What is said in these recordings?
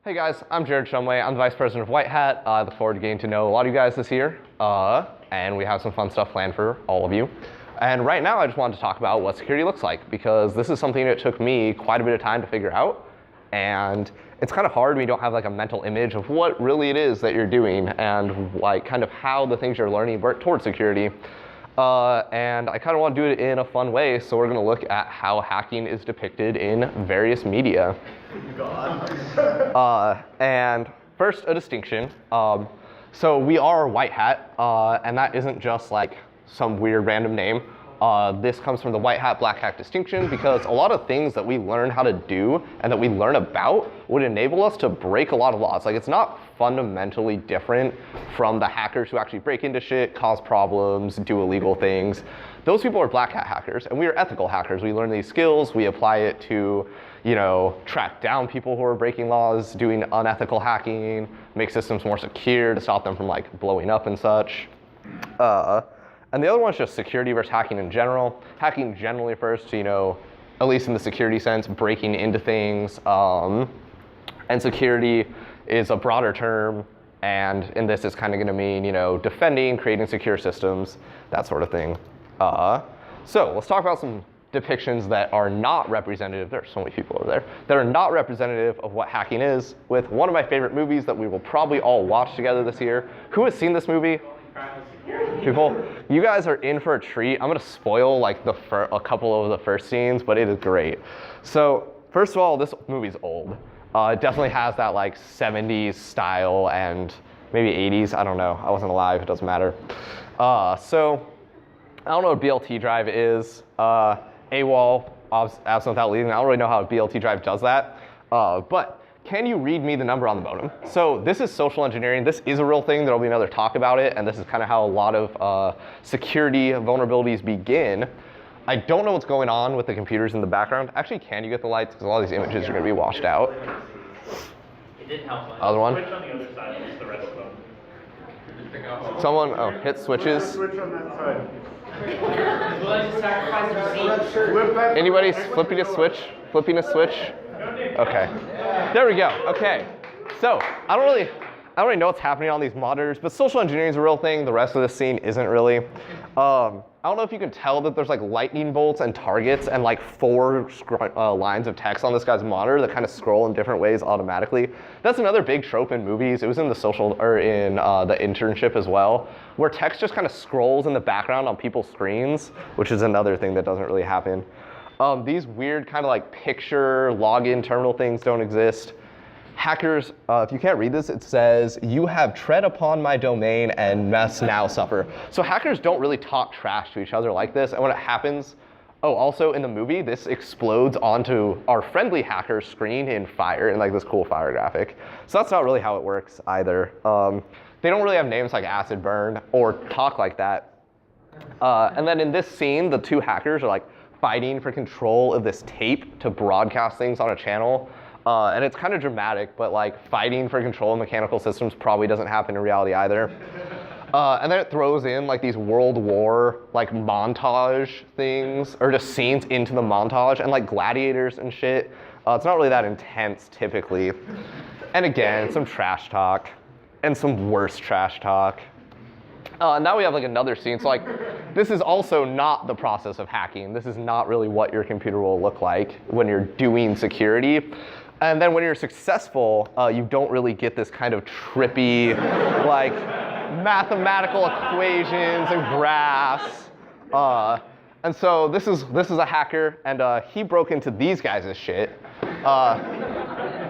Hey guys, I'm Jared Shumway. I'm the Vice President of White Hat. I look forward to getting to know a lot of you guys this year. And we have some fun stuff planned for all of you. And right now I just wanted to talk about what security looks like, because this is something that took me quite a bit of time to figure out. And it's kind of hard when you don't have like a mental image of what really it is that you're doing and like kind of how the things you're learning work towards security. And I kind of want to do it in a fun way, so we're going to look at how hacking is depicted in various media. And first, a distinction. So we are White Hat, and that isn't just like some weird random name. This comes from the white hat, black hat distinction, because a lot of things that we learn how to do and that we learn about would enable us to break a lot of laws. Like, it's not fundamentally different from the hackers who actually break into shit, cause problems, do illegal things. Those people are black hat hackers, and we are ethical hackers. We learn these skills, we apply it to, track down people who are breaking laws, doing unethical hacking, make systems more secure to stop them from like blowing up and such. And the other one's just security versus hacking in general. Hacking generally refers to, at least in the security sense, breaking into things. And security is a broader term. And in this, it's kind of going to mean, defending, creating secure systems, that sort of thing. So let's talk about some depictions that are not representative. There are so many people over there that are not representative of what hacking is, with one of my favorite movies that we will probably all watch together this year. Who has seen this movie? People, you guys are in for a treat. I'm gonna spoil like a couple of the first scenes, but it is great. So first of all, this movie's old. It definitely has that like 70s style and maybe 80s. I don't know. I wasn't alive. It doesn't matter. So I don't know what BLT drive is. AWOL, absent without leaving. I don't really know how a BLT drive does that. But can you read me the number on the modem? So this is social engineering. This is a real thing. There'll be another talk about it, and this is kind of how a lot of security vulnerabilities begin. I don't know what's going on with the computers in the background. Actually, can you get the lights? Because a lot of these images are going to be washed out. It didn't help much. Other one? Switch on the other side, it's the rest of them. Someone, hit switches. Switch on that side. Will I just sacrifice your seat? Flip that. Anybody flipping a switch? Flipping a switch? Okay. There we go. Okay. So I don't really know what's happening on these monitors, but social engineering is a real thing. The rest of this scene isn't really. I don't know if you can tell that there's like lightning bolts and targets and like 4 lines of text on this guy's monitor that kind of scroll in different ways automatically. That's another big trope in movies. It was in the the internship as well, where text just kind of scrolls in the background on people's screens, which is another thing that doesn't really happen. These weird kind of like picture login terminal things don't exist. Hackers, if you can't read this, it says, "You have tread upon my domain and must now suffer." So hackers don't really talk trash to each other like this. And when it happens, also in the movie, this explodes onto our friendly hacker's screen in fire, in like this cool fire graphic. So that's not really how it works either. They don't really have names like Acid Burn or talk like that. And then in this scene, the 2 hackers are like fighting for control of this tape to broadcast things on a channel. And it's kind of dramatic, but like fighting for control of mechanical systems probably doesn't happen in reality either. And then it throws in like these World War like montage things, or just scenes into the montage, and like gladiators and shit. It's not really that intense typically. And again, some trash talk and some worse trash talk. Now we have like another scene. So like, this is also not the process of hacking. This is not really what your computer will look like when you're doing security. And then when you're successful, you don't really get this kind of trippy, like mathematical equations and graphs. And so this is a hacker, and he broke into these guys' shit.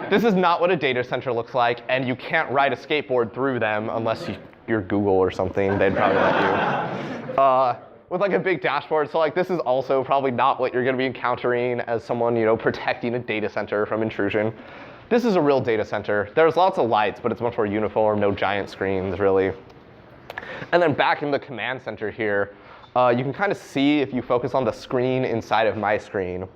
This is not what a data center looks like, and you can't ride a skateboard through them unless you're Google or something. They'd probably let you. With like a big dashboard. So like, this is also probably not what you're going to be encountering as someone, protecting a data center from intrusion. This is a real data center. There's lots of lights, but it's much more uniform, no giant screens really. And then back in the command center here, you can kind of see, if you focus on the screen inside of my screen,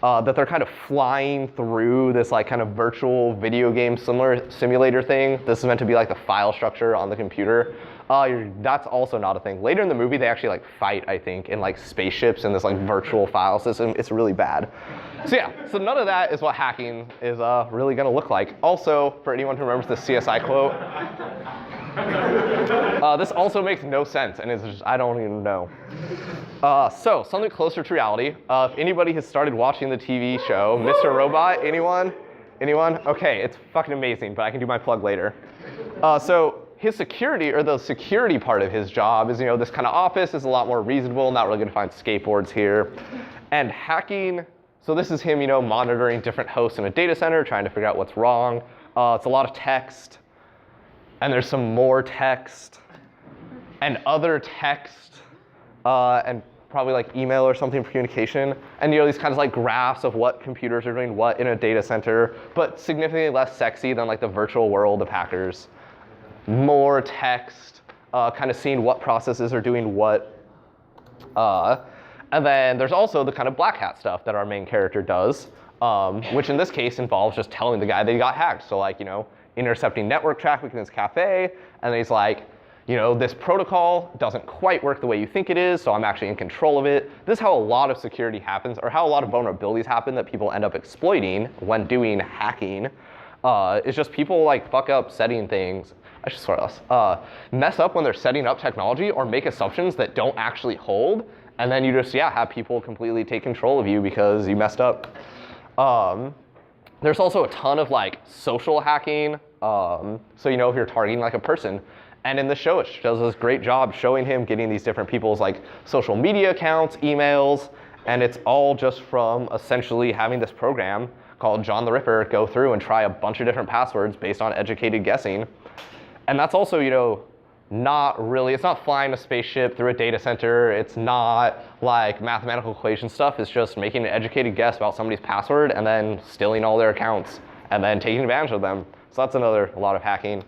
that they're kind of flying through this like kind of virtual video game simulator thing. This is meant to be like the file structure on the computer. That's also not a thing. Later in the movie, they actually like fight, I think, in like spaceships in this like virtual file system. It's really bad. So yeah, so none of that is what hacking is really going to look like. Also, for anyone who remembers the CSI quote, this also makes no sense, and is just, I don't even know. So something closer to reality. If anybody has started watching the TV show, Mr. Robot, anyone? Anyone? Okay, it's fucking amazing, but I can do my plug later. So his security, or the security part of his job is, this kind of office is a lot more reasonable, not really gonna find skateboards here. And hacking, so this is him, monitoring different hosts in a data center, trying to figure out what's wrong. It's a lot of text, and there's some more text, and other text, and probably like email or something for communication. And these kinds of like graphs of what computers are doing what in a data center, but significantly less sexy than like the virtual world of hackers. More text, kind of seeing what processes are doing what. And then there's also the kind of black hat stuff that our main character does, which in this case involves just telling the guy that he got hacked. So like, intercepting network traffic in his cafe, and then he's like, this protocol doesn't quite work the way you think it is, so I'm actually in control of it. This is how a lot of security happens, or how a lot of vulnerabilities happen that people end up exploiting when doing hacking. It's just people like fuck up setting things. I should swear less. Mess up when they're setting up technology or make assumptions that don't actually hold, and then you just have people completely take control of you because you messed up. There's also a ton of like social hacking. So if you're targeting like a person, and in the show it does this great job showing him getting these different people's like social media accounts, emails, and it's all just from essentially having this program called John the Ripper go through and try a bunch of different passwords based on educated guessing. And that's also, not really, it's not flying a spaceship through a data center. It's not like mathematical equation stuff. It's just making an educated guess about somebody's password and then stealing all their accounts and then taking advantage of them. So that's a lot of hacking.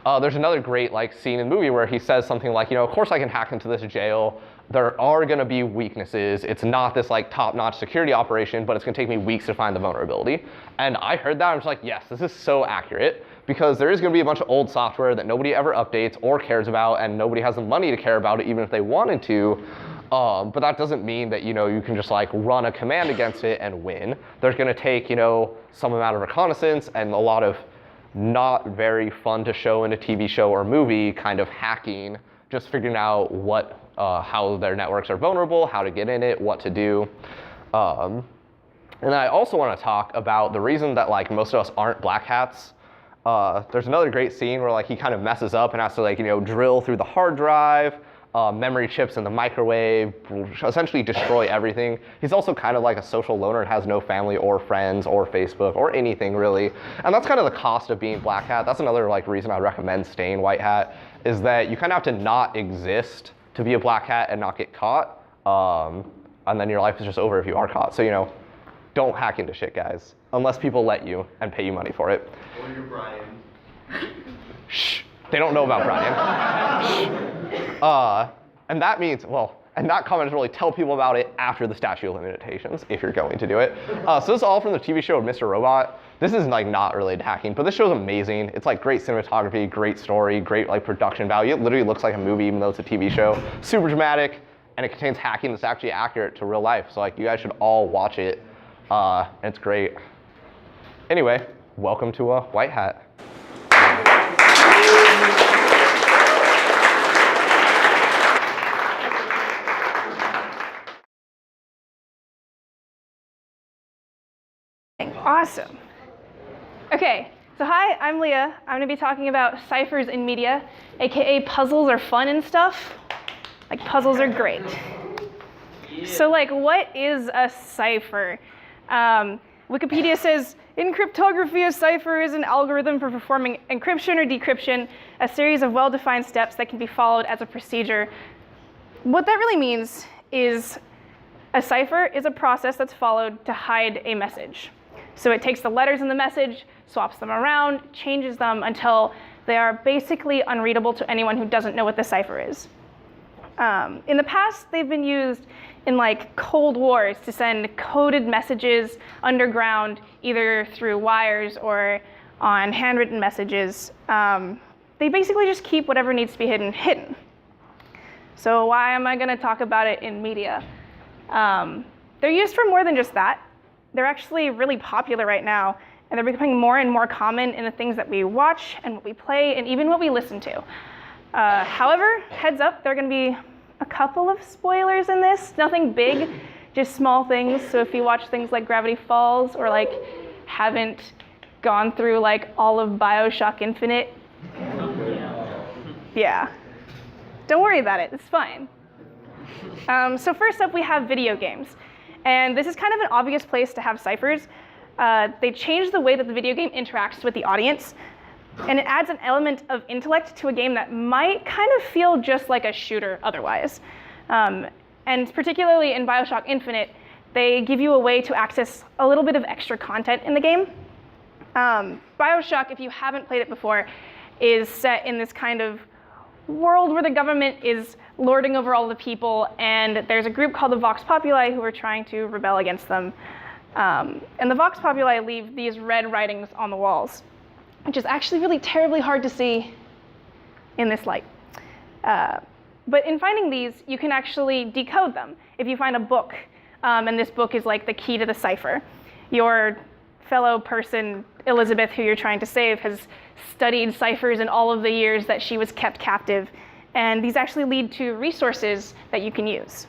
There's another great scene in the movie where he says something like, of course I can hack into this jail. There are going to be weaknesses. It's not this top-notch security operation, but it's going to take me weeks to find the vulnerability. And I heard that, I was like, yes, this is so accurate, because there is going to be a bunch of old software that nobody ever updates or cares about, and nobody has the money to care about it, even if they wanted to. But that doesn't mean that you can just run a command against it and win. There's going to take some amount of reconnaissance and a lot of not very fun to show in a TV show or movie kind of hacking, just figuring out how their networks are vulnerable, how to get in it, what to do. And I also want to talk about the reason that most of us aren't black hats. There's another great scene where he kind of messes up and has to drill through the hard drive, memory chips in the microwave, essentially destroy everything. He's also kind of like a social loner and has no family or friends or Facebook or anything really. And that's kind of the cost of being black hat. That's another reason I'd recommend staying white hat, is that you kind of have to not exist to be a black hat and not get caught. And then your life is just over if you are caught. So, don't hack into shit, guys, unless people let you and pay you money for it. Or you're Brian. Shh, they don't know about Brian. And that means, and that comment is really tell people about it after the statute of limitations, if you're going to do it. So this is all from the TV show Mr. Robot. This is not related to hacking, but this show's amazing. It's great cinematography, great story, great production value. It literally looks like a movie even though it's a TV show. Super dramatic, and it contains hacking that's actually accurate to real life. So you guys should all watch it. And it's great. Anyway, welcome to White Hat. Awesome. Okay, so hi, I'm Leah. I'm going to be talking about ciphers in media, aka puzzles are fun and stuff. Puzzles are great. So what is a cipher? Wikipedia says, in cryptography, a cipher is an algorithm for performing encryption or decryption, a series of well-defined steps that can be followed as a procedure. What that really means is a cipher is a process that's followed to hide a message. So it takes the letters in the message, swaps them around, changes them until they are basically unreadable to anyone who doesn't know what the cipher is. In the past, they've been used in Cold Wars to send coded messages underground, either through wires or on handwritten messages. They basically just keep whatever needs to be hidden. So why am I going to talk about it in media? They're used for more than just that. They're actually really popular right now, and they're becoming more and more common in the things that we watch and what we play and even what we listen to. However, heads up, there are going to be a couple of spoilers in this. Nothing big, just small things. So if you watch things like Gravity Falls or like haven't gone through like all of BioShock Infinite, yeah, don't worry about it. It's fine. So first up, we have video games. And this is kind of an obvious place to have ciphers. They change the way that the video game interacts with the audience. And it adds an element of intellect to a game that might kind of feel just like a shooter otherwise. And particularly in BioShock Infinite, they give you a way to access a little bit of extra content in the game. BioShock, if you haven't played it before, is set in this kind of world where the government is lording over all the people, and there's a group called the Vox Populi who are trying to rebel against them. And the Vox Populi leave these red writings on the walls, which is actually really terribly hard to see in this light. But in finding these, you can actually decode them. If you find a book, and this book is like the key to the cipher, your fellow person, Elizabeth, who you're trying to save, has studied ciphers in all of the years that she was kept captive. And these actually lead to resources that you can use.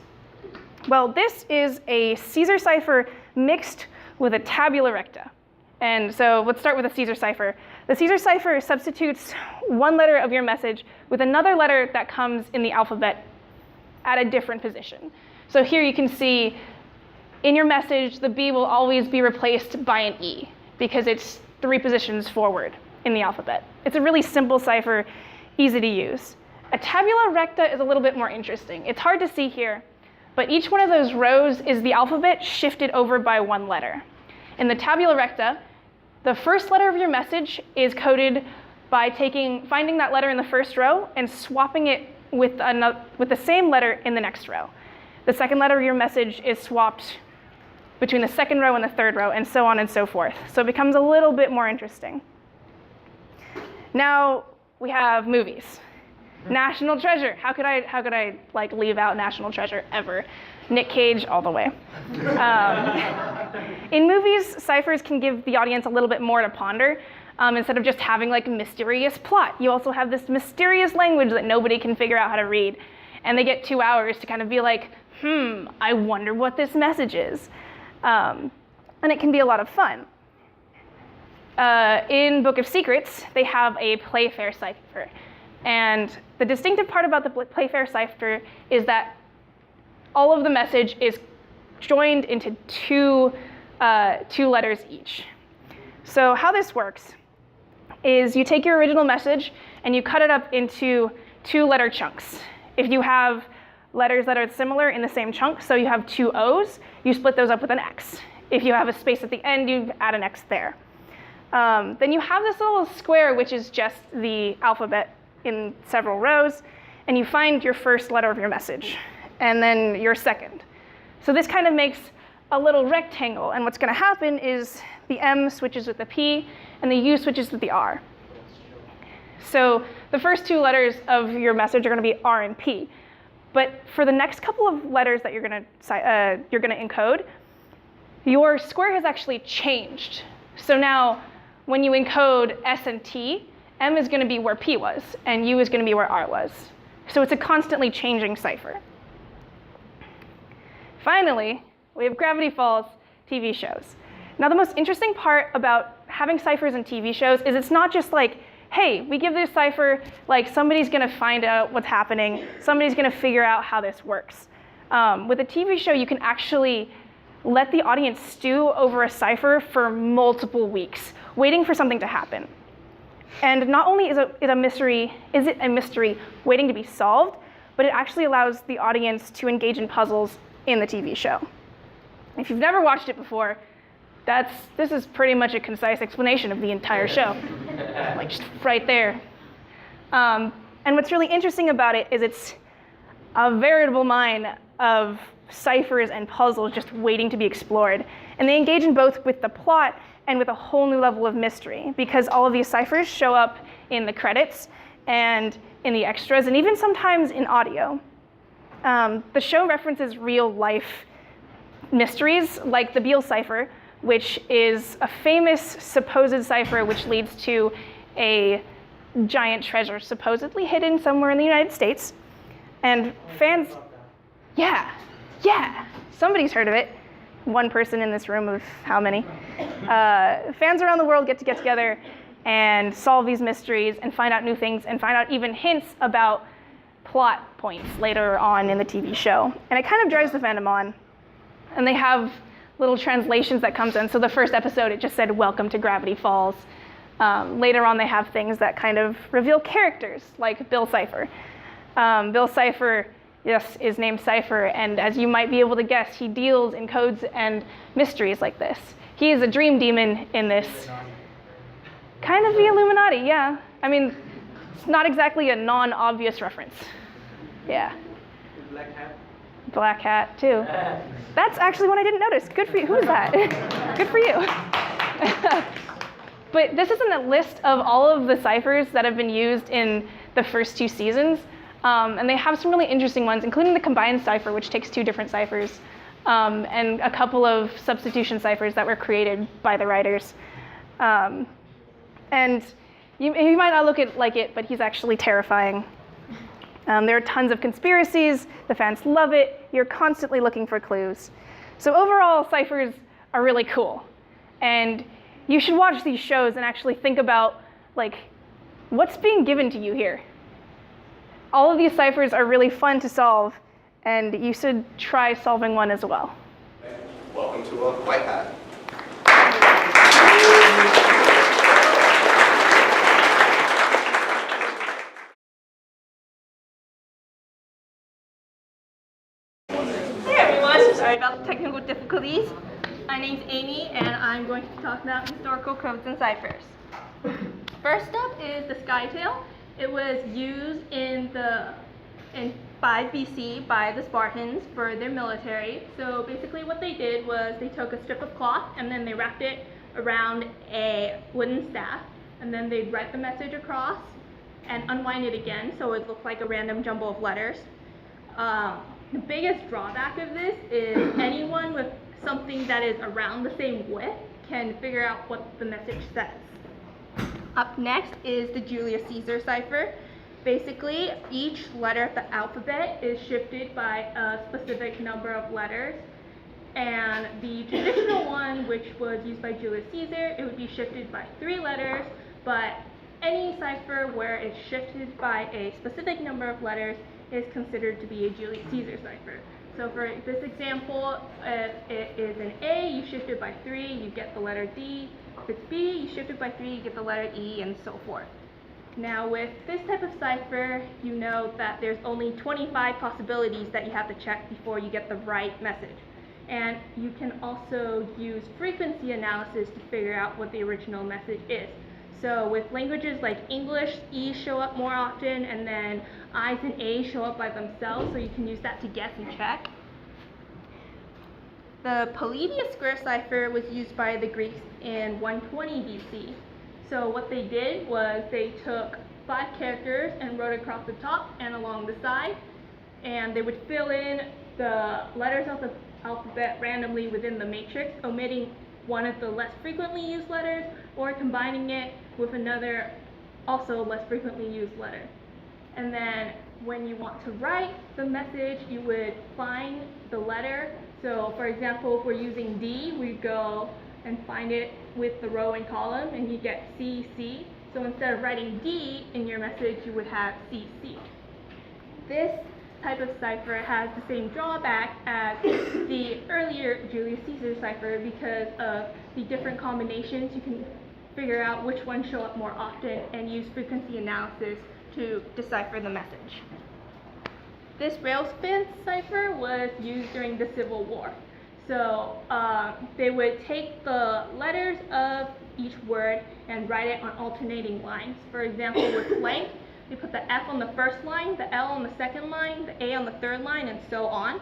Well, this is a Caesar cipher mixed with a tabula recta. And so let's start with a Caesar cipher. The Caesar cipher substitutes one letter of your message with another letter that comes in the alphabet at a different position. So here you can see in your message, the B will always be replaced by an E because it's 3 positions forward in the alphabet. It's a really simple cipher, easy to use. A tabula recta is a little bit more interesting. It's hard to see here, but each one of those rows is the alphabet shifted over by 1 letter. In the tabula recta, the first letter of your message is coded by finding that letter in the first row and swapping it with the same letter in the next row. The second letter of your message is swapped between the second row and the third row, and so on and so forth. So it becomes a little bit more interesting. Now we have movies. National Treasure. How could I like leave out National Treasure ever? Nick Cage all the way. In movies, ciphers can give the audience a little bit more to ponder. Instead of just having like a mysterious plot, you also have this mysterious language that nobody can figure out how to read. And they get 2 hours to kind of be like, I wonder what this message is. And it can be a lot of fun. In Book of Secrets, they have a Playfair cipher. And the distinctive part about the Playfair cipher is that all of the message is joined into two letters each. So how this works is you take your original message and you cut it up into 2-letter chunks. If you have letters that are similar in the same chunk, so you have 2 O's, you split those up with an X. If you have a space at the end, you add an X there. Then you have this little square, which is just the alphabet in several rows, and you find your first letter of your message, and then your second. So this kind of makes a little rectangle, and what's going to happen is the M switches with the P, and the U switches with the R. So the first 2 letters of your message are going to be R and P. But for the next couple of letters that you're going to encode, your square has actually changed. So now when you encode S and T, M is going to be where P was, and U is going to be where R was. So it's a constantly changing cipher. Finally, we have Gravity Falls TV shows. Now the most interesting part about having ciphers in TV shows is it's not just like, hey, we give this cipher, like somebody's going to find out what's happening, somebody's going to figure out how this works. With a TV show, you can actually let the audience stew over a cipher for multiple weeks, waiting for something to happen. And not only is it a mystery waiting to be solved, but it actually allows the audience to engage in puzzles in the TV show. If you've never watched it before, this is pretty much a concise explanation of the entire show, like just right there. And what's really interesting about it is it's a veritable mine of ciphers and puzzles just waiting to be explored. And they engage in both with the plot and with a whole new level of mystery, because all of these ciphers show up in the credits and in the extras, and even sometimes in audio. The show references real life mysteries, like the Beale cipher, which is a famous supposed cipher which leads to a giant treasure supposedly hidden somewhere in the United States. And fans, yeah, somebody's heard of it. One person in this room of how many? Fans around the world get together and solve these mysteries and find out new things and find out even hints about plot points later on in the TV show. And it kind of drives the fandom on. And they have little translations that comes in. So the first episode, it just said, "Welcome to Gravity Falls." Later on, they have things that kind of reveal characters, like Bill Cipher. Bill Cipher, yes, is named Cipher, and as you might be able to guess, he deals in codes and mysteries like this. He is a dream demon in this. Kind of the Illuminati, yeah. I mean, it's not exactly a non-obvious reference. Yeah. Black hat. Black hat, too. That's actually one I didn't notice. Good for you. Who is that? Good for you. But this isn't a list of all of the ciphers that have been used in the first 2 seasons. And they have some really interesting ones, including the combined cipher, which takes 2 different ciphers, and a couple of substitution ciphers that were created by the writers. And you might not look like it, but he's actually terrifying. There are tons of conspiracies. The fans love it. You're constantly looking for clues. So overall, ciphers are really cool. And you should watch these shows and actually think about, like, what's being given to you here? All of these ciphers are really fun to solve, and you should try solving one as well. Welcome to a white hat. Hey everyone, sorry about the technical difficulties. My name's Amy, and I'm going to talk about historical codes and ciphers. First up is the skytail. It was used in 5 BC by the Spartans for their military. So basically what they did was they took a strip of cloth and then they wrapped it around a wooden staff, and then they'd write the message across and unwind it again so it looked like a random jumble of letters. The biggest drawback of this is anyone with something that is around the same width can figure out what the message says. Up next is the Julius Caesar cipher. Basically, each letter of the alphabet is shifted by a specific number of letters. And the traditional one, which was used by Julius Caesar, it would be shifted by 3 letters, but any cipher where it's shifted by a specific number of letters is considered to be a Julius Caesar cipher. So for this example, if it is an A, you shift it by 3, you get the letter D. If it's B, you shift it by 3, you get the letter E, and so forth. Now with this type of cipher, you know that there's only 25 possibilities that you have to check before you get the right message. And you can also use frequency analysis to figure out what the original message is. So with languages like English, E's show up more often, and then I's and A's show up by themselves, so you can use that to guess and check. The Palladius square cipher was used by the Greeks in 120 BC. So what they did was they took 5 characters and wrote across the top and along the side, and they would fill in the letters of the alphabet randomly within the matrix, omitting one of the less frequently used letters or combining it with another also less frequently used letter. And then when you want to write the message, you would find the letter. So for example, if we're using D, we go and find it with the row and column, and you get CC. So instead of writing D in your message, you would have CC. This type of cipher has the same drawback as the earlier Julius Caesar cipher because of the different combinations. You can figure out which ones show up more often and use frequency analysis to decipher the message. This railspan cipher was used during the Civil War. So they would take the letters of each word and write it on alternating lines. For example, with length, they put the F on the first line, the L on the second line, the A on the third line, and so on.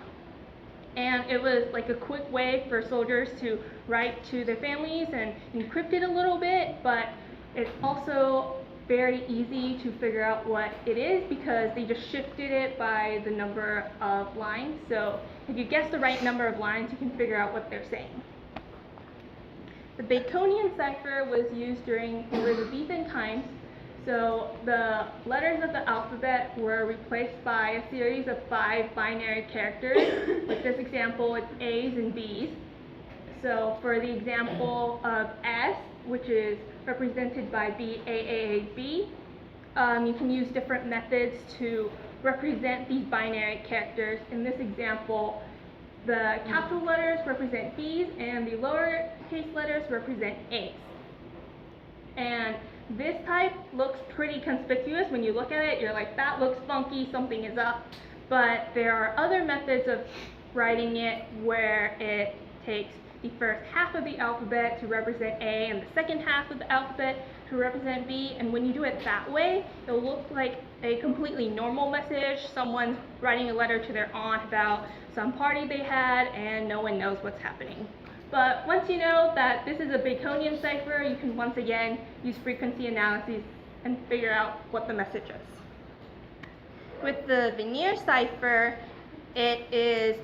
And it was like a quick way for soldiers to write to their families and encrypt it a little bit, but it also very easy to figure out what it is because they just shifted it by the number of lines. So if you guess the right number of lines, you can figure out what they're saying. The Baconian cipher was used during Elizabethan times. So the letters of the alphabet were replaced by a series of 5 binary characters. With this example, it's A's and B's. So for the example of S, which is represented by BAAAB, you can use different methods to represent these binary characters. In this example, the capital letters represent B's and the lowercase letters represent A's. And this type looks pretty conspicuous. When you look at it, you're like, that looks funky, something is up. But there are other methods of writing it where it takes the first half of the alphabet to represent A and the second half of the alphabet to represent B. And when you do it that way, it'll look like a completely normal message. Someone's writing a letter to their aunt about some party they had and no one knows what's happening. But once you know that this is a Baconian cipher, you can once again use frequency analysis and figure out what the message is. With the Veneer cipher, it is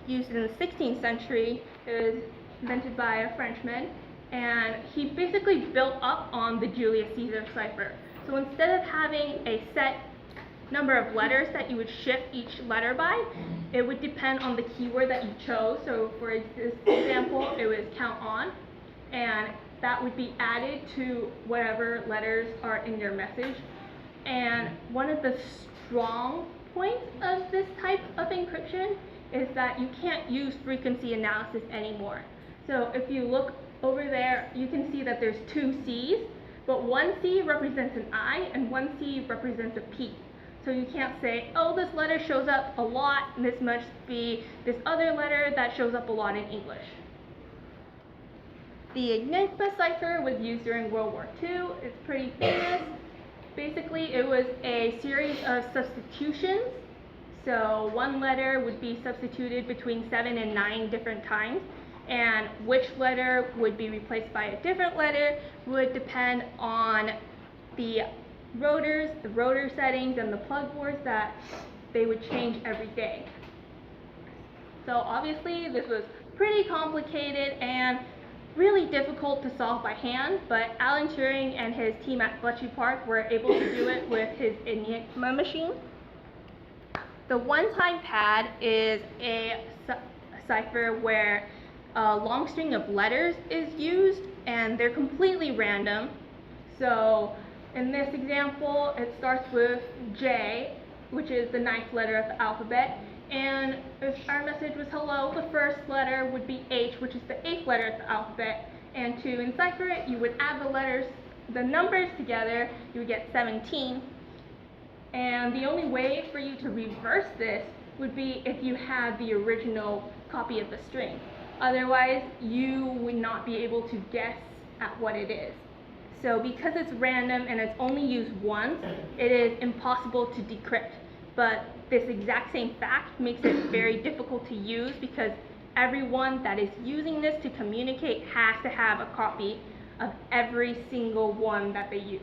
used in the 16th century. It was invented by a Frenchman, and he basically built up on the Julius Caesar cipher. So instead of having a set number of letters that you would shift each letter by, it would depend on the keyword that you chose. So for this example, it was count on, and that would be added to whatever letters are in your message. And one of the strong points of this type of encryption is that you can't use frequency analysis anymore. So if you look over there, you can see that there's 2 C's, but one C represents an I and one C represents a P. So you can't say, oh, this letter shows up a lot, and this must be this other letter that shows up a lot in English. The Enigma cipher was used during World War II. It's pretty famous. Basically, it was a series of substitutions. So one letter would be substituted between 7 and 9 different times, and which letter would be replaced by a different letter would depend on the rotors, the rotor settings, and the plug boards that they would change every day. So obviously this was pretty complicated and really difficult to solve by hand, but Alan Turing and his team at Bletchley Park were able to do it with his Enigma machine. The one-time pad is a cipher where a long string of letters is used, and they're completely random. So in this example, it starts with J, which is the 9th letter of the alphabet, and if our message was hello, the first letter would be H, which is the 8th letter of the alphabet, and to encipher it, you would add the numbers together, you would get 17. And the only way for you to reverse this would be if you had the original copy of the string. Otherwise, you would not be able to guess at what it is. So because it's random and it's only used once, it is impossible to decrypt. But this exact same fact makes it very difficult to use because everyone that is using this to communicate has to have a copy of every single one that they use.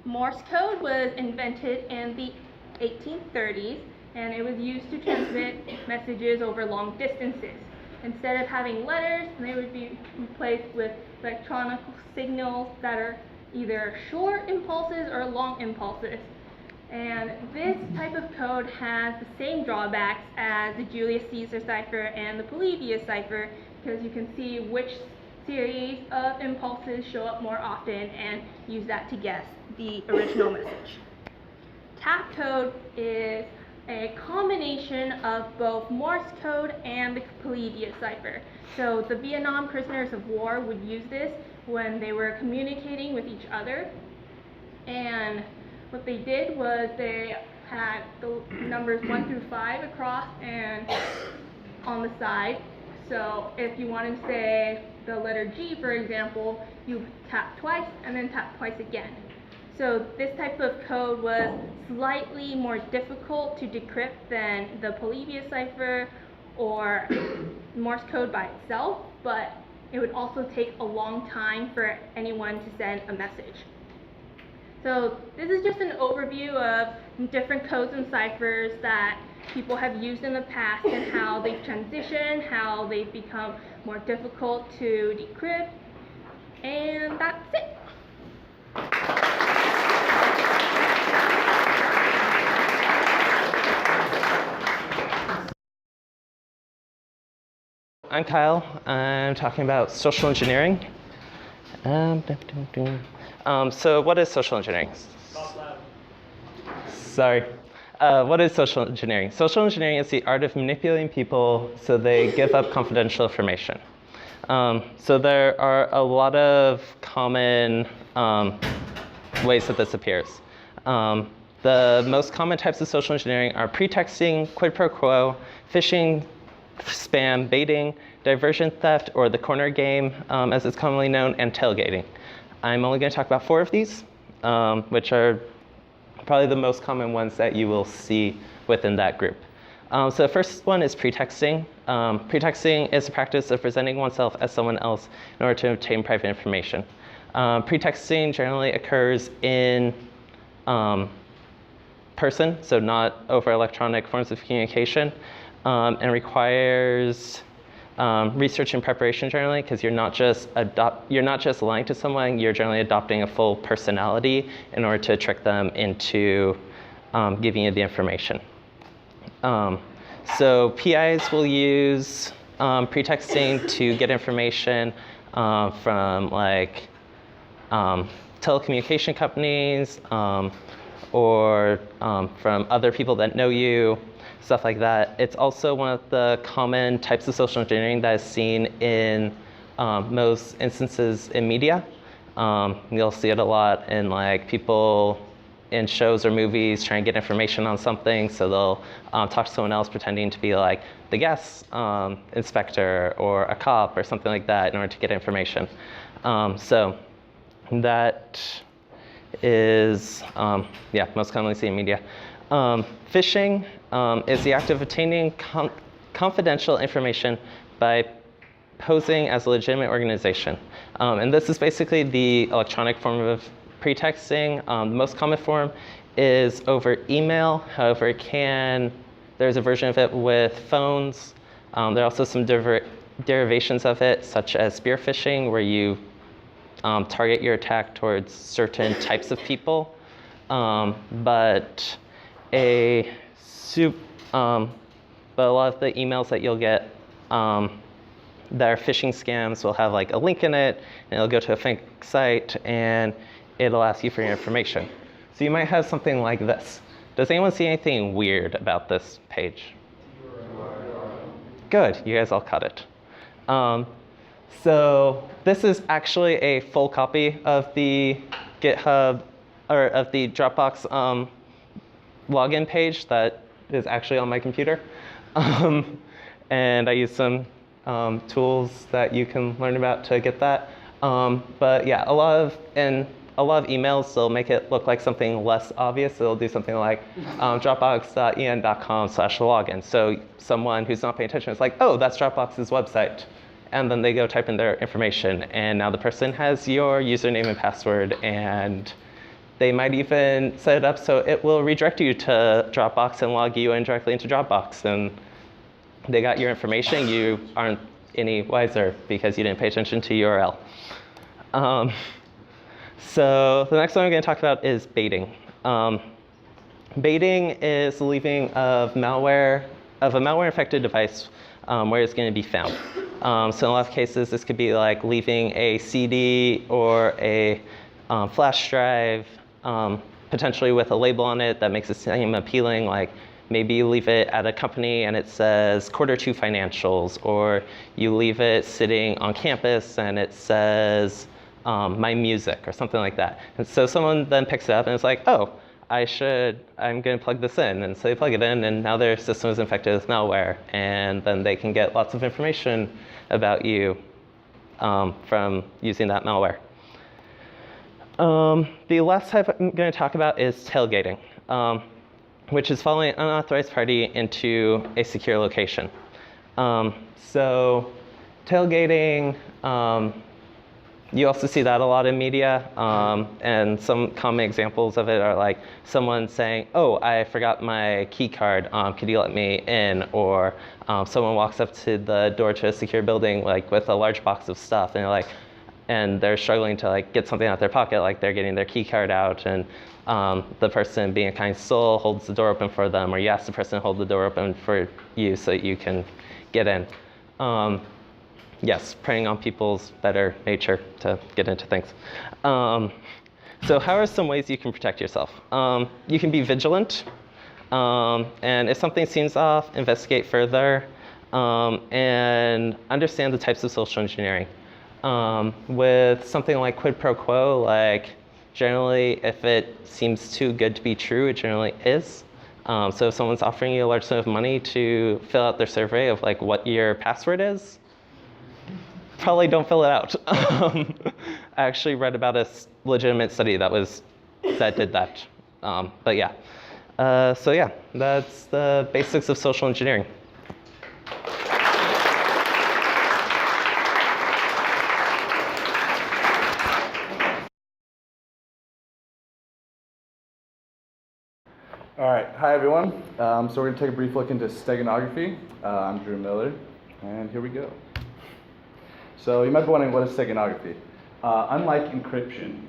Morse code was invented in the 1830s, and it was used to transmit messages over long distances. Instead of having letters, they would be replaced with electronic signals that are either short impulses or long impulses. And this type of code has the same drawbacks as the Julius Caesar cipher and the Polybius cipher, because you can see which series of impulses show up more often and use that to guess the original message. Tap code is a combination of both Morse code and the Polybius cipher. So the Vietnam prisoners of war would use this when they were communicating with each other. And what they did was they had the numbers 1 through 5 across and on the side. So if you wanted to say the letter G, for example, you tap twice and then tap twice again. So this type of code was slightly more difficult to decrypt than the Polybius cipher or Morse code by itself, but it would also take a long time for anyone to send a message. So this is just an overview of different codes and ciphers that people have used in the past and how they've transitioned, how they've become more difficult to decrypt, and that's it. I'm Kyle. I'm talking about social engineering. So what is social engineering? Sorry. What is social engineering? Social engineering is the art of manipulating people so they give up confidential information. So there are a lot of common ways that this appears. The most common types of social engineering are pretexting, quid pro quo, phishing, spam, baiting, diversion theft, or the corner game, as it's commonly known, and tailgating. I'm only going to talk about 4 of these, which are probably the most common ones that you will see within that group. So the first one is pretexting. Pretexting is the practice of presenting oneself as someone else in order to obtain private information. Pretexting generally occurs in person, so not over electronic forms of communication, and requires research and preparation generally, because you're not just lying to someone, you're generally adopting a full personality in order to trick them into giving you the information. So PIs will use pretexting to get information from like telecommunication companies or from other people that know you, stuff like that. It's also one of the common types of social engineering that is seen in most instances in media. You'll see it a lot in like people in shows or movies trying to get information on something, so they'll talk to someone else pretending to be like the gas inspector or a cop or something like that in order to get information. So that is, most commonly seen in media. Phishing is the act of obtaining confidential information by posing as a legitimate organization. And this is basically the electronic form of pretexting. The most common form is over email. However, there's a version of it with phones. There are also some derivations of it, such as spear phishing, where you target your attack towards certain types of people. But a lot of the emails that you'll get that are phishing scams will have like a link in it, and it'll go to a fake site, and it'll ask you for your information. So you might have something like this. Does anyone see anything weird about this page? Good, you guys all caught it. So this is actually a full copy of the GitHub, or of the Dropbox login page that is actually on my computer. And I use some tools that you can learn about to get that. But yeah, a lot of emails, they'll make it look like something less obvious. They'll do something like dropbox.en.com/login. So someone who's not paying attention is like, oh, that's Dropbox's website. And then they go type in their information, and now the person has your username and password, and they might even set it up so it will redirect you to Dropbox and log you in directly into Dropbox. And they got your information. You aren't any wiser because you didn't pay attention to URL. So the next one I'm going to talk about is baiting. Baiting is the leaving of a malware-infected device where it's going to be found. So in a lot of cases, this could be like leaving a CD or a flash drive, potentially with a label on it that makes it seem appealing, like maybe you leave it at a company and it says Q2 financials, or you leave it sitting on campus and it says my music or something like that. And so someone then picks it up and it's like, oh, I'm going to plug this in. And so they plug it in, and now their system is infected with malware, and then they can get lots of information about you from using that malware. The last type I'm going to talk about is tailgating, which is following an unauthorized party into a secure location. So tailgating, you also see that a lot in media, and some common examples of it are like someone saying, "Oh, I forgot my key card. Could you let me in?" Or someone walks up to the door to a secure building like with a large box of stuff, and they're struggling to like get something out of their pocket, like they're getting their key card out, and the person, being a kind soul, holds the door open for them, or you ask the person to hold the door open for you so that you can get in. Yes, preying on people's better nature to get into things. So how are some ways you can protect yourself? You can be vigilant, and if something seems off, investigate further, and understand the types of social engineering. With something like quid pro quo, like generally if it seems too good to be true, it generally is. So if someone's offering you a large sum of money to fill out their survey of like what your password is, probably don't fill it out. I actually read about a legitimate study that did that. But yeah. So yeah, that's the basics of social engineering. All right, hi everyone. So we're gonna take a brief look into steganography. I'm Drew Miller, and here we go. So you might be wondering, what is steganography? Unlike encryption,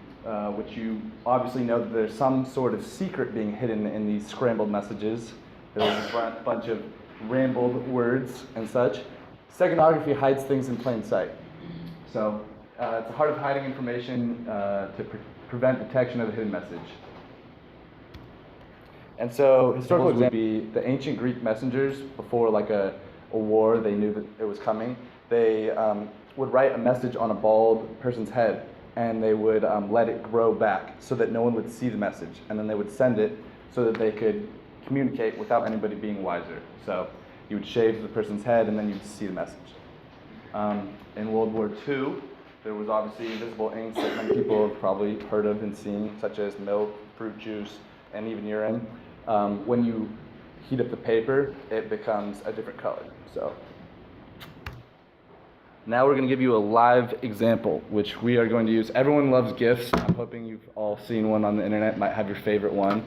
which you obviously know that there's some sort of secret being hidden in these scrambled messages. There's a bunch of rambled words and such. Steganography hides things in plain sight. So it's the heart of hiding information to prevent detection of a hidden message. And so historical examples would be the ancient Greek messengers. Before like a war, they knew that it was coming. They would write a message on a bald person's head, and they would let it grow back so that no one would see the message. And then they would send it so that they could communicate without anybody being wiser. So you would shave the person's head, and then you'd see the message. In World War II, there was obviously invisible inks that many people have probably heard of and seen, such as milk, fruit juice, and even urine. When you heat up the paper, it becomes a different color. So now we're going to give you a live example, which we are going to use. Everyone loves GIFs. I'm hoping you've all seen one on the internet, might have your favorite one.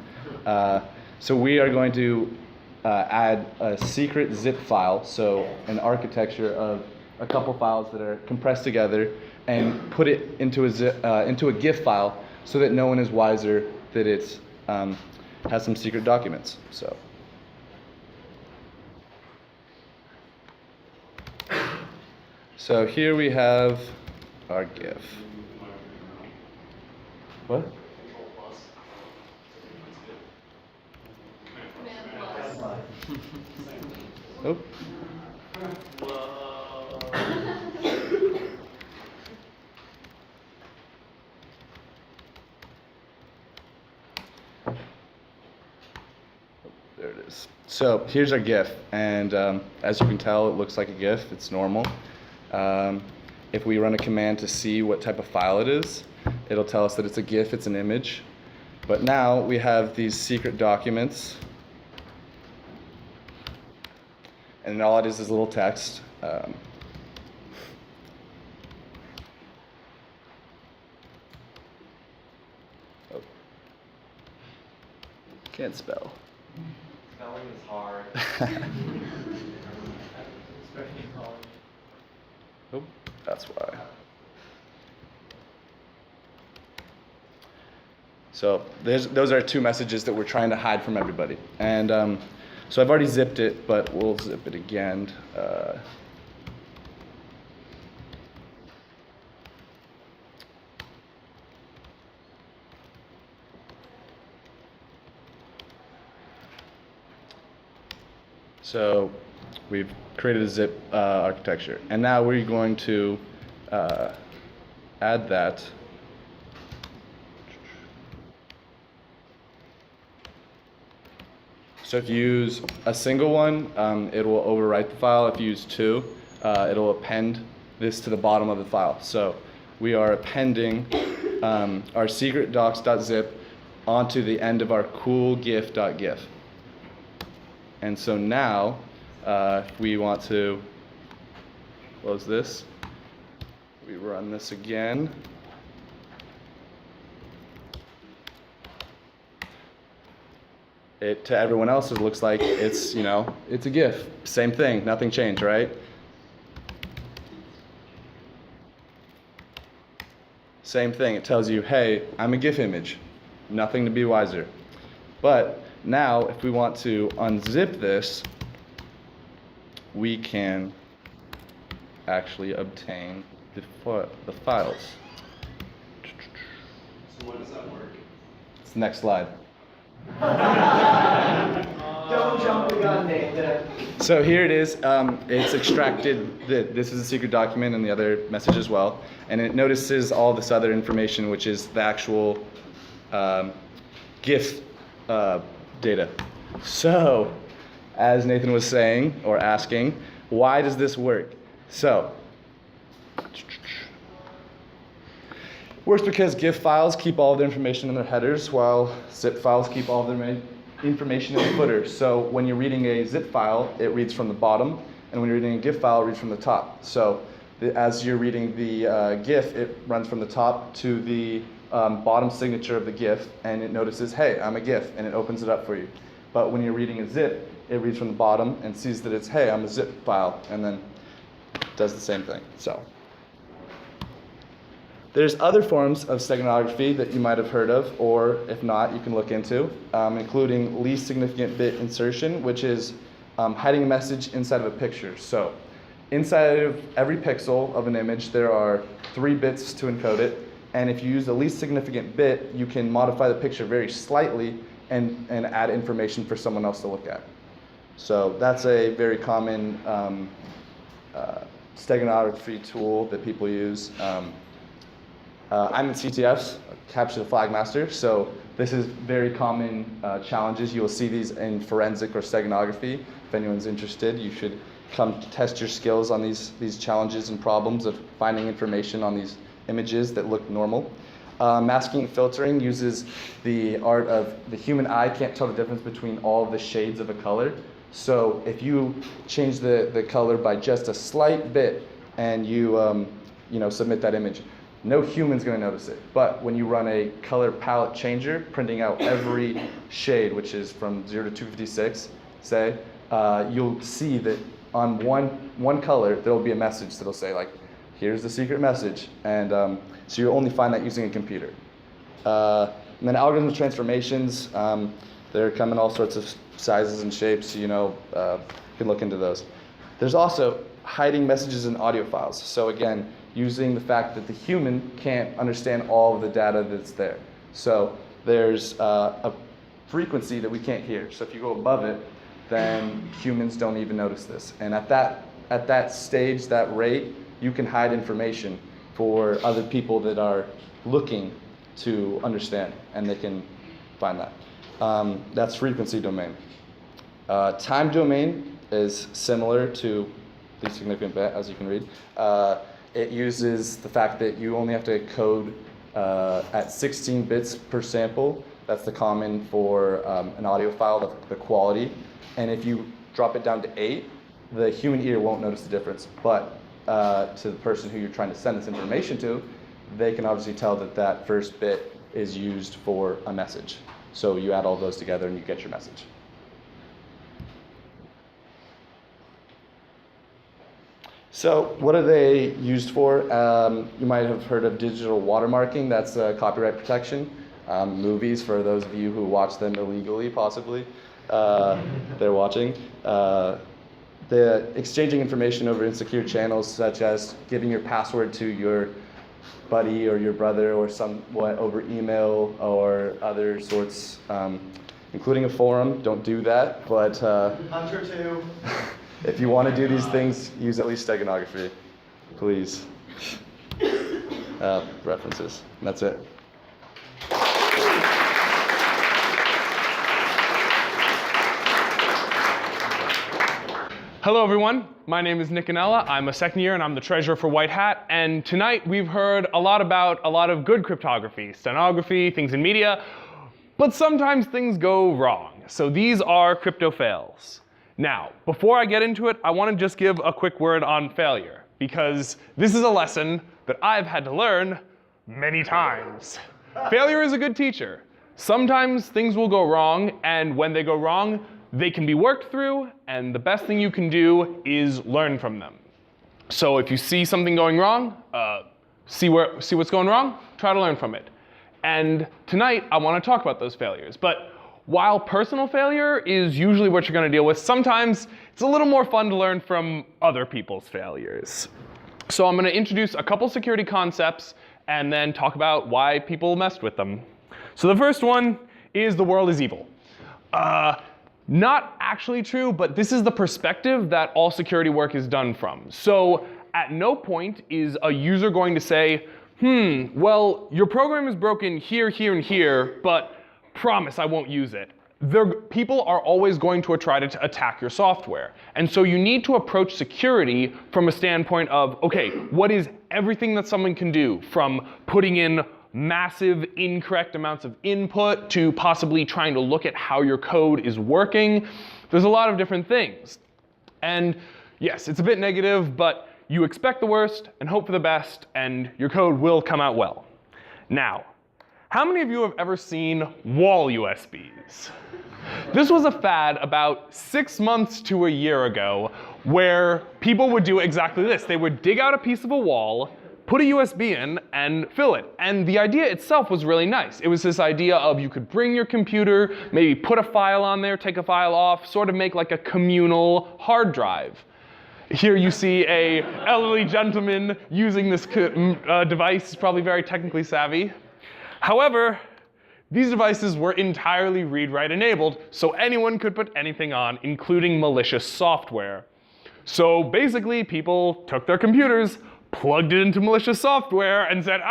So we are going to add a secret zip file, so an architecture of a couple files that are compressed together, and put it into a GIF file so that no one is wiser that it's has some secret documents. So here we have our GIF. What? Oh. There it is. So here's our GIF, and as you can tell, it looks like a GIF. It's normal. If we run a command to see what type of file it is, it'll tell us that it's a GIF, it's an image. But now we have these secret documents, and all it is little text. Oh. Can't spell. Spelling is hard. Especially in college. Oh, that's why. So those are two messages that we're trying to hide from everybody. And so I've already zipped it, but we'll zip it again. So we've created a zip architecture, and now we're going to add that. So if you use a single one, it will overwrite the file. If you use two, it'll append this to the bottom of the file. So we are appending our secret docs.zip onto the end of our cool gif.gif. And so now, if we want to close this. We run this again. To everyone else, it looks like it's, it's a GIF. Same thing, nothing changed, right? Same thing, it tells you, hey, I'm a GIF image. Nothing to be wiser. But now, if we want to unzip this, we can actually obtain the files. So what does that work? It's the next slide. Don't jump the gun, Nathan. So here it is. It's extracted. This is a secret document and the other message as well. And it notices all this other information, which is the actual GIF data. So, as Nathan was saying or asking, why does this work? So, works because GIF files keep all the information in their headers, while zip files keep all their information in the footer. So when you're reading a zip file, it reads from the bottom, and when you're reading a GIF file, it reads from the top. So as you're reading the GIF, it runs from the top to the bottom signature of the GIF, and it notices, hey, I'm a GIF, and it opens it up for you. But when you're reading a zip, it reads from the bottom and sees that it's, hey, I'm a zip file, and then does the same thing. So there's other forms of steganography that you might have heard of, or if not, you can look into, including least significant bit insertion, which is hiding a message inside of a picture. So inside of every pixel of an image, there are 3 bits to encode it. And if you use the least significant bit, you can modify the picture very slightly and add information for someone else to look at. So that's a very common steganography tool that people use. I'm in CTFs, Capture the Flag Master, so this is very common challenges. You will see these in forensic or steganography. If anyone's interested, you should come test your skills on these challenges and problems of finding information on these images that look normal. Masking and filtering uses the art of the human eye can't tell the difference between all the shades of a color. So if you change the color by just a slight bit and you submit that image, no human's going to notice it. But when you run a color palette changer, printing out every shade, which is from 0 to 256, say, you'll see that on one color, there'll be a message that'll say, like, here's the secret message. And so you'll only find that using a computer. And then algorithm transformations, they come in all sorts of sizes and shapes, you can look into those. There's also hiding messages in audio files. So again, using the fact that the human can't understand all of the data that's there. So there's a frequency that we can't hear. So if you go above it, then humans don't even notice this. And at that stage, that rate, you can hide information for other people that are looking to understand, and they can find that. That's frequency domain. Time domain is similar to least significant bit, as you can read. It uses the fact that you only have to code at 16 bits per sample. That's the common for an audio file, the quality. And if you drop it down to 8, the human ear won't notice the difference. But to the person who you're trying to send this information to, they can obviously tell that that first bit is used for a message. So you add all those together and you get your message. So what are they used for? You might have heard of digital watermarking. That's copyright protection. Movies, for those of you who watch them illegally, possibly, they're watching. The exchanging information over insecure channels, such as giving your password to your buddy or your brother or somewhat over email or other sorts, including a forum. Don't do that, but Hunter 2. If you want to do these things, use at least steganography, please. References, and that's it. Hello everyone, my name is Nick Anella. I'm a second year and I'm the treasurer for White Hat. And tonight we've heard a lot about a lot of good cryptography, stenography, things in media, but sometimes things go wrong. So these are crypto fails. Now, before I get into it, I want to just give a quick word on failure. because this is a lesson that I've had to learn many times. Failure is a good teacher. Sometimes things will go wrong, and when they go wrong, they can be worked through, and the best thing you can do is learn from them. So if you see something going wrong, see what's going wrong, try to learn from it. And tonight, I want to talk about those failures. But while personal failure is usually what you're going to deal with, sometimes it's a little more fun to learn from other people's failures. So I'm going to introduce a couple security concepts and then talk about why people messed with them. So the first one is the world is evil. Not actually true, but this is the perspective that all security work is done from. So at no point is a user going to say, well, your program is broken here, here, and here, but promise I won't use it. People are always going to try to attack your software. And so you need to approach security from a standpoint of, okay, what is everything that someone can do, from putting in massive incorrect amounts of input to possibly trying to look at how your code is working. There's a lot of different things. And yes, it's a bit negative, but you expect the worst and hope for the best, and your code will come out well. Now, how many of you have ever seen wall USBs? This was a fad about 6 months to a year ago where people would do exactly this. They would dig out a piece of a wall, put a USB in, and fill it. And the idea itself was really nice. It was this idea of you could bring your computer, maybe put a file on there, take a file off, sort of make like a communal hard drive. Here you see a elderly gentleman using this device, probably very technically savvy. However, these devices were entirely read-write enabled, so anyone could put anything on, including malicious software. So basically, people took their computers, plugged it into malicious software, and said,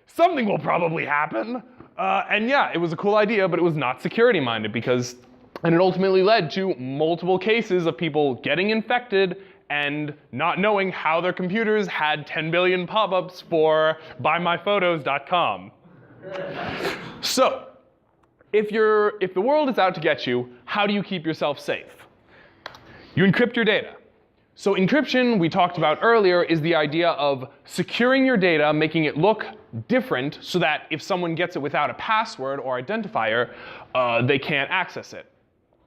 something will probably happen. And yeah, it was a cool idea, but it was not security-minded and it ultimately led to multiple cases of people getting infected and not knowing how their computers had 10 billion pop-ups for buymyphotos.com. So, if the world is out to get you, how do you keep yourself safe? You encrypt your data. So encryption, we talked about earlier, is the idea of securing your data, making it look different so that if someone gets it without a password or identifier, they can't access it.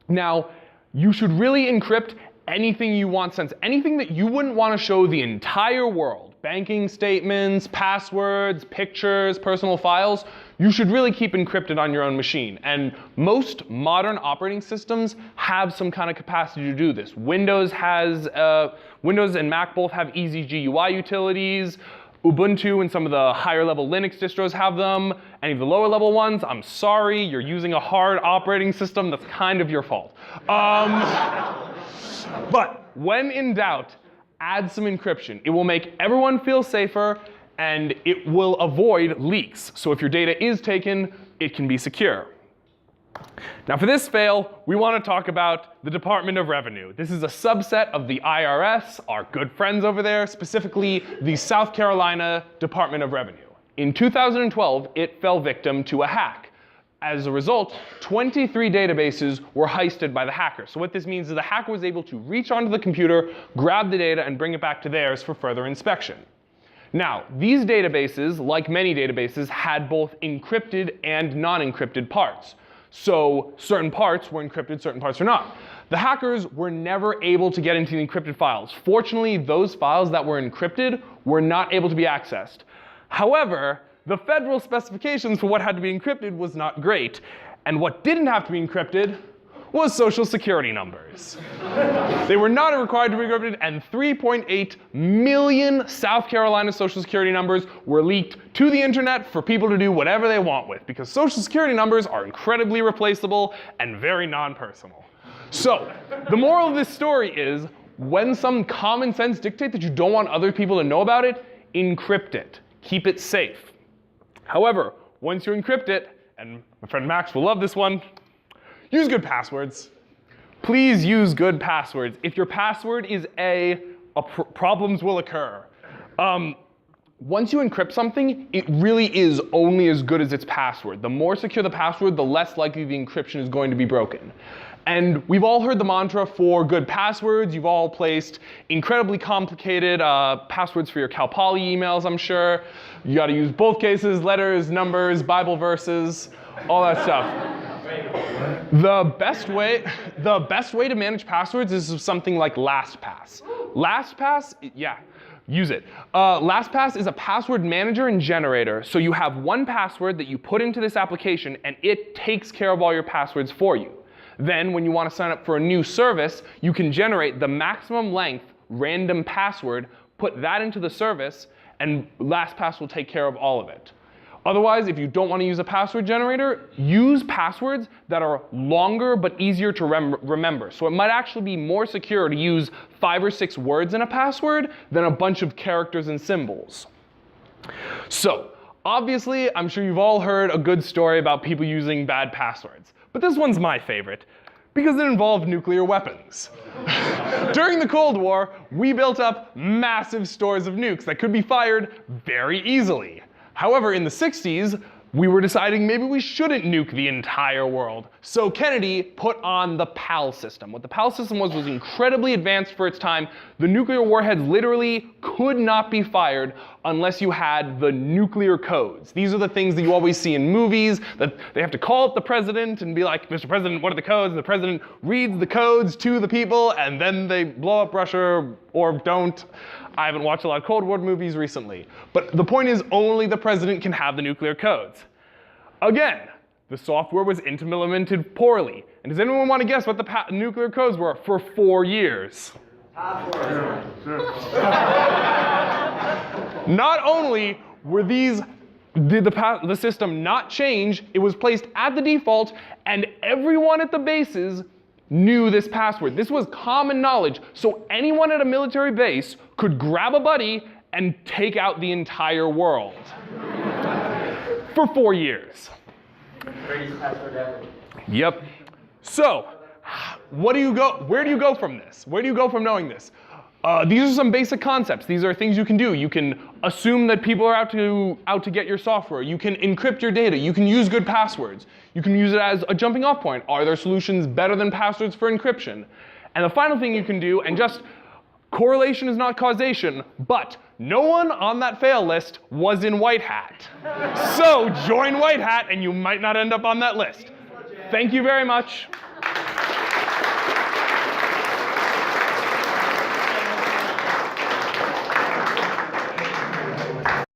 Now, you should really encrypt anything you want, since anything that you wouldn't want to show the entire world, banking statements, passwords, pictures, personal files, you should really keep encrypted on your own machine. And most modern operating systems have some kind of capacity to do this. Windows and Mac both have easy GUI utilities. Ubuntu and some of the higher level Linux distros have them. Any of the lower level ones, I'm sorry, you're using a hard operating system, that's kind of your fault. But when in doubt, add some encryption. It will make everyone feel safer, and it will avoid leaks. So if your data is taken, it can be secure. Now for this fail, we want to talk about the Department of Revenue. This is a subset of the IRS, our good friends over there, specifically the South Carolina Department of Revenue. In 2012, it fell victim to a hack. As a result, 23 databases were heisted by the hacker. So what this means is the hacker was able to reach onto the computer, grab the data, and bring it back to theirs for further inspection. Now, these databases, like many databases, had both encrypted and non-encrypted parts. So certain parts were encrypted, certain parts were not. The hackers were never able to get into the encrypted files. Fortunately, those files that were encrypted were not able to be accessed. However, the federal specifications for what had to be encrypted was not great. And what didn't have to be encrypted was social security numbers. They were not required to be encrypted, and 3.8 million South Carolina social security numbers were leaked to the internet for people to do whatever they want with, because social security numbers are incredibly replaceable and very non-personal. So, the moral of this story is, when some common sense dictates that you don't want other people to know about it, encrypt it. Keep it safe. However, once you encrypt it, and my friend Max will love this one, use good passwords. Please use good passwords. If your password is problems will occur. once you encrypt something, it really is only as good as its password. The more secure the password, the less likely the encryption is going to be broken. And we've all heard the mantra for good passwords. You've all placed incredibly complicated passwords for your Cal Poly emails, I'm sure. You got to use both cases, letters, numbers, Bible verses, all that stuff. The best way to manage passwords is something like LastPass. LastPass, yeah, use it. LastPass is a password manager and generator. So you have one password that you put into this application, and it takes care of all your passwords for you. Then, when you want to sign up for a new service, you can generate the maximum length random password, put that into the service, and LastPass will take care of all of it. Otherwise, if you don't want to use a password generator, use passwords that are longer but easier to remember. So it might actually be more secure to use 5 or 6 words in a password than a bunch of characters and symbols. So, obviously, I'm sure you've all heard a good story about people using bad passwords. But this one's my favorite, because it involved nuclear weapons. During the Cold War, we built up massive stores of nukes that could be fired very easily. However, in the 60s, we were deciding maybe we shouldn't nuke the entire world. So Kennedy put on the PAL system. What the PAL system was incredibly advanced for its time. The nuclear warheads literally could not be fired unless you had the nuclear codes. These are the things that you always see in movies, that they have to call up the president and be like, Mr. President, what are the codes? And the president reads the codes to the people, and then they blow up Russia or don't. I haven't watched a lot of Cold War movies recently. But the point is, only the president can have the nuclear codes. Again, the software was implemented poorly. And does anyone want to guess what the nuclear codes were for 4 years? Not only were did the system not change, it was placed at the default, and everyone at the bases knew this password. This was common knowledge, so anyone at a military base could grab a buddy and take out the entire world. For 4 years. Greatest password ever. Yep. So, where do you go from this? Where do you go from knowing this? These are some basic concepts. These are things you can do. You can assume that people are out to get your software. You can encrypt your data. You can use good passwords. You can use it as a jumping off point. Are there solutions better than passwords for encryption? And the final thing you can do, and just correlation is not causation, but no one on that fail list was in White Hat. So join White Hat and you might not end up on that list. Thank you very much.